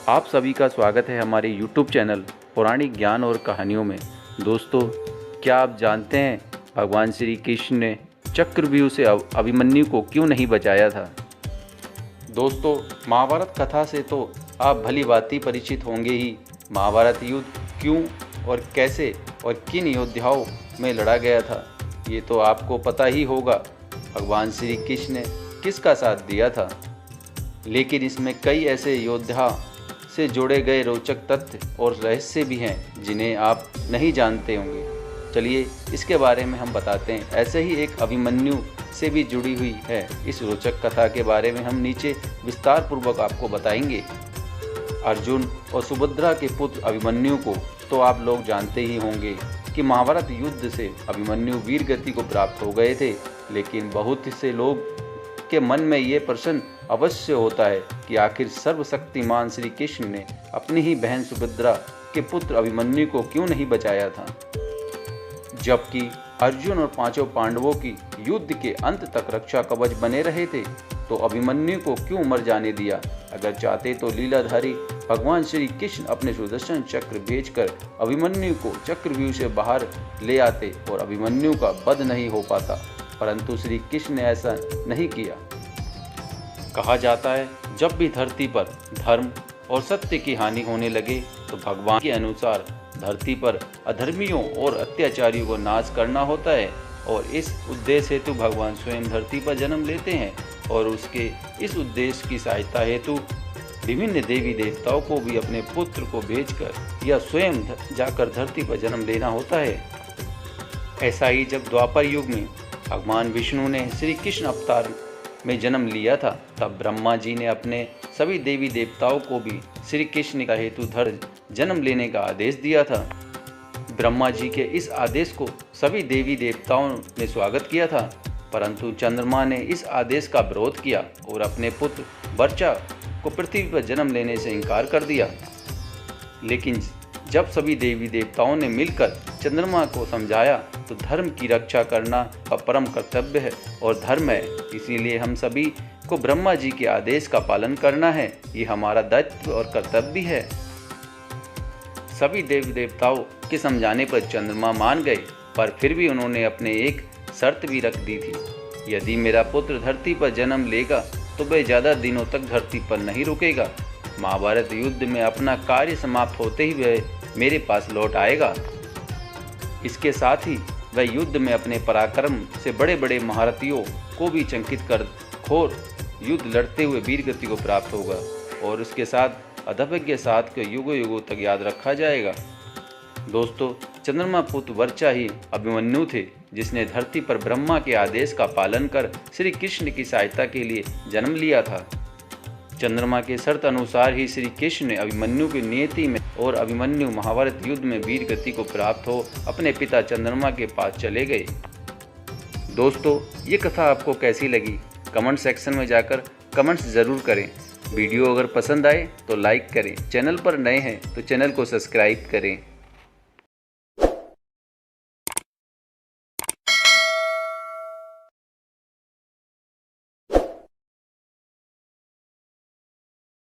आप सभी का स्वागत है हमारे YouTube चैनल पौराणिक ज्ञान और कहानियों में। दोस्तों, क्या आप जानते हैं भगवान श्री कृष्ण ने चक्रव्यूह से अभिमन्यु को क्यों नहीं बचाया था? दोस्तों, महाभारत कथा से तो आप भली भांति परिचित होंगे ही। महाभारत युद्ध क्यों और कैसे और किन योद्धाओं में लड़ा गया था, ये तो आपको पता ही होगा। भगवान श्री कृष्ण ने किसका साथ दिया था, लेकिन इसमें कई ऐसे योद्धा से जोड़े गए रोचक तथ्य और रहस्य भी हैं जिन्हें आप नहीं जानते होंगे। चलिए इसके बारे में हम बताते हैं। ऐसे ही एक अभिमन्यु से भी जुड़ी हुई है इस रोचक कथा के बारे में हम नीचे विस्तार पूर्वक आपको बताएंगे। अर्जुन और सुभद्रा के पुत्र अभिमन्यु को तो आप लोग जानते ही होंगे कि महाभारत युद्ध से अभिमन्यु वीर गति को प्राप्त हो गए थे, लेकिन बहुत से लोग के मन में ये प्रश्न अवश्य होता है कि आखिर सर्वशक्तिमान श्री कृष्ण ने अपनी ही बहन सुभद्रा के पुत्र अभिमन्यु को क्यों नहीं बचाया था, जबकि अर्जुन और पांचों पांडवों की युद्ध के अंत तक रक्षा कवच बने रहे थे। तो अभिमन्यु को क्यों मर जाने दिया? अगर चाहते तो लीलाधारी भगवान श्री कृष्ण अपने सुदर्शन चक्र भेजकर अभिमन्यु को चक्रव्यूह से बाहर ले आते और अभिमन्यु का वध नहीं हो पाता, परंतु श्री कृष्ण ने ऐसा नहीं किया। कहा जाता है, जब भी धरती पर धर्म और सत्य की हानि होने लगे तो भगवान के अनुसार धरती पर अधर्मियों और अत्याचारियों को नाश करना होता है, और इस उद्देश्य हेतु भगवान स्वयं धरती पर जन्म लेते हैं। और उसके इस उद्देश्य की सहायता हेतु विभिन्न देवी देवताओं को भी अपने पुत्र को भेजकर या स्वयं जाकर धरती पर जन्म लेना होता है। ऐसा ही जब द्वापर युग में भगवान विष्णु ने श्री कृष्ण अवतार में जन्म लिया था, तब ब्रह्मा जी ने अपने सभी देवी देवताओं को भी श्री कृष्ण का हेतु धर जन्म लेने का आदेश दिया था। ब्रह्मा जी के इस आदेश को सभी देवी देवताओं ने स्वागत किया था, परंतु चंद्रमा ने इस आदेश का विरोध किया और अपने पुत्र वर्चा को पृथ्वी पर जन्म लेने से इनकार कर दिया। लेकिन जब सभी देवी देवताओं ने मिलकर चंद्रमा को समझाया तो धर्म की रक्षा करना परम कर्तव्य है और धर्म है, इसीलिए हम सभी को ब्रह्मा जी के आदेश का पालन करना है। ये हमारा दायित्व और कर्तव्य है। सभी देवी देवताओं के समझाने पर चंद्रमा मान गए, पर फिर भी उन्होंने अपने एक शर्त भी रख दी थी। यदि मेरा पुत्र धरती पर जन्म लेगा तो वह ज़्यादा दिनों तक धरती पर नहीं रुकेगा। महाभारत युद्ध में अपना कार्य समाप्त होते ही वह मेरे पास लौट आएगा। इसके साथ ही वह युद्ध में अपने पराक्रम से बड़े बड़े महारथियों को भी चकित कर घोर युद्ध लड़ते हुए वीर गति को प्राप्त होगा, और उसके साथ अधर्म के साथ को युगों युगों तक याद रखा जाएगा। दोस्तों, चंद्रमा पुत्र वर्चा ही अभिमन्यु थे, जिसने धरती पर ब्रह्मा के आदेश का पालन कर श्री कृष्ण की सहायता के लिए जन्म लिया था। चंद्रमा के शर्त अनुसार ही श्री कृष्ण ने अभिमन्यु की नियति में और अभिमन्यु महाभारत युद्ध में वीर गति को प्राप्त हो अपने पिता चंद्रमा के पास चले गए। दोस्तों, ये कथा आपको कैसी लगी? कमेंट सेक्शन में जाकर कमेंट्स ज़रूर करें। वीडियो अगर पसंद आए तो लाइक करें। चैनल पर नए हैं तो चैनल को सब्सक्राइब करें।